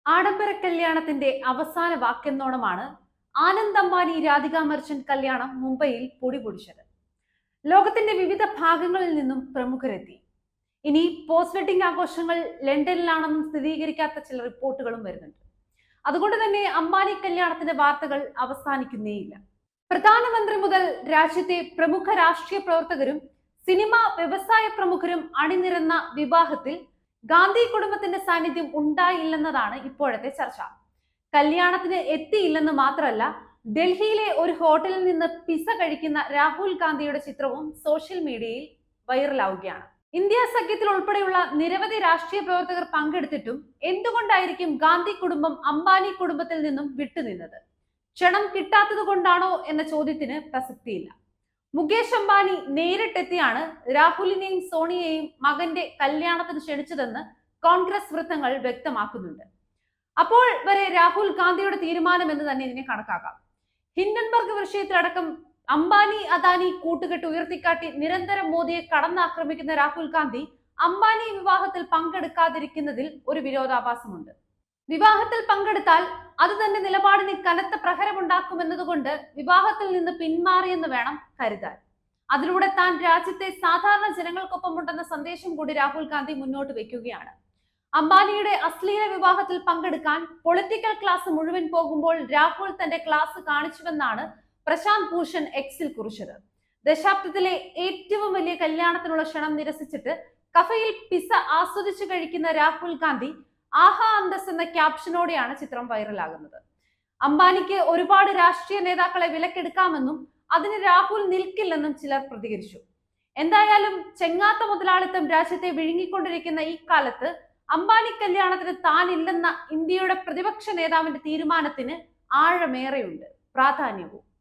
ആഡംബര കല്യാണത്തിന്റെ അവസാന വാക്കെന്നോണമാണ് ആനന്ദ് അംബാനി രാധിക മർച്ചന്റ് കല്യാണം മുംബൈയിൽ പൊടിപൊടിച്ചത്. ലോകത്തിന്റെ വിവിധ ഭാഗങ്ങളിൽ നിന്നും പ്രമുഖരെത്തി. ഇനി പോസ്റ്റ് വെഡിംഗ് ആഘോഷങ്ങൾ ലണ്ടനിലാണെന്നും സ്ഥിരീകരിക്കാത്ത ചില റിപ്പോർട്ടുകളും വരുന്നുണ്ട്. അതുകൊണ്ട് തന്നെ അംബാനി കല്യാണത്തിന്റെ വാർത്തകൾ അവസാനിക്കുന്നേയില്ല. പ്രധാനമന്ത്രി മുതൽ രാജ്യത്തെ പ്രമുഖ രാഷ്ട്രീയ പ്രവർത്തകരും സിനിമ വ്യവസായ പ്രമുഖരും അണിനിരന്ന വിവാഹത്തിൽ ഗാന്ധി കുടുംബത്തിന്റെ സാന്നിധ്യം ഉണ്ടായില്ലെന്നതാണ് ഇപ്പോഴത്തെ ചർച്ച. കല്യാണത്തിന് എത്തിയില്ലെന്ന് മാത്രമല്ല, ഡൽഹിയിലെ ഒരു ഹോട്ടലിൽ നിന്ന് പിസ കഴിക്കുന്ന രാഹുൽ ഗാന്ധിയുടെ ചിത്രവും സോഷ്യൽ മീഡിയയിൽ വൈറലാവുകയാണ്. ഇന്ത്യ സഖ്യത്തിൽ ഉൾപ്പെടെയുള്ള നിരവധി രാഷ്ട്രീയ പ്രവർത്തകർ പങ്കെടുത്തിട്ടും എന്തുകൊണ്ടായിരിക്കും ഗാന്ധി കുടുംബം അംബാനി കുടുംബത്തിൽ നിന്നും വിട്ടുനിന്നത്? ക്ഷണം കിട്ടാത്തത് കൊണ്ടാണോ എന്ന ചോദ്യത്തിന് പ്രസക്തിയില്ല. മുകേഷ് അംബാനി നേരിട്ടെത്തിയാണ് രാഹുലിനെയും സോണിയയെയും മകന്റെ കല്യാണത്തിന് ക്ഷണിച്ചതെന്ന് കോൺഗ്രസ് വൃത്തങ്ങൾ വ്യക്തമാക്കുന്നുണ്ട്. അപ്പോൾ വരെ രാഹുൽ ഗാന്ധിയുടെ തീരുമാനം എന്ന് തന്നെ ഇതിനെ കണക്കാക്കാം. ഹിൻഡൻബർഗ് വിഷയത്തിലടക്കം അംബാനി അദാനി കൂട്ടുകെട്ട് ഉയർത്തിക്കാട്ടി നിരന്തരം മോദിയെ കടന്നാക്രമിക്കുന്ന രാഹുൽ ഗാന്ധി അംബാനി വിവാഹത്തിൽ പങ്കെടുക്കാതിരിക്കുന്നതിൽ ഒരു വിരോധാഭാസമുണ്ട്. വിവാഹത്തിൽ പങ്കെടുത്താൽ അത് തന്റെ നിലപാടിന് കനത്ത പ്രഹരമുണ്ടാക്കുമെന്നതുകൊണ്ട് വിവാഹത്തിൽ നിന്ന് പിന്മാറിയെന്ന് വേണം കരുതാൻ. അതിലൂടെ താൻ രാജ്യത്തെ സാധാരണ ജനങ്ങൾക്കൊപ്പമുണ്ടെന്ന സന്ദേശം കൂടി രാഹുൽ ഗാന്ധി മുന്നോട്ട് വെക്കുകയാണ്. അംബാനിയുടെ അശ്ലീല വിവാഹത്തിൽ പങ്കെടുക്കാൻ പൊളിറ്റിക്കൽ ക്ലാസ് മുഴുവൻ പോകുമ്പോൾ രാഹുൽ തന്റെ ക്ലാസ് കാണിച്ചുവെന്നാണ് പ്രശാന്ത് ഭൂഷൺ എക്സിൽ കുറിച്ചത്. ദശാബ്ദത്തിലെ ഏറ്റവും വലിയ കല്യാണത്തിനുള്ള ക്ഷണം നിരസിച്ചിട്ട് കഫയിൽ പിസ ആസ്വദിച്ചു കഴിക്കുന്ന രാഹുൽ ഗാന്ധി ആഹാ അന്തസ് എന്ന ക്യാപ്ഷനോടെയാണ് ചിത്രം വൈറലാകുന്നത്. അംബാനിക്ക് ഒരുപാട് രാഷ്ട്രീയ നേതാക്കളെ വിലക്കെടുക്കാമെന്നും അതിന് രാഹുൽ നിൽക്കില്ലെന്നും ചിലർ പ്രതികരിച്ചു. എന്തായാലും ചെങ്ങാത്ത മുതലാളിത്തം രാജ്യത്തെ വിഴുങ്ങിക്കൊണ്ടിരിക്കുന്ന ഈ കാലത്ത് അംബാനി കല്യാണത്തിന് താനില്ലെന്ന ഇന്ത്യയുടെ പ്രതിപക്ഷ നേതാവിന്റെ തീരുമാനത്തിന് ആഴമേറെയുണ്ട്, പ്രാധാന്യവും.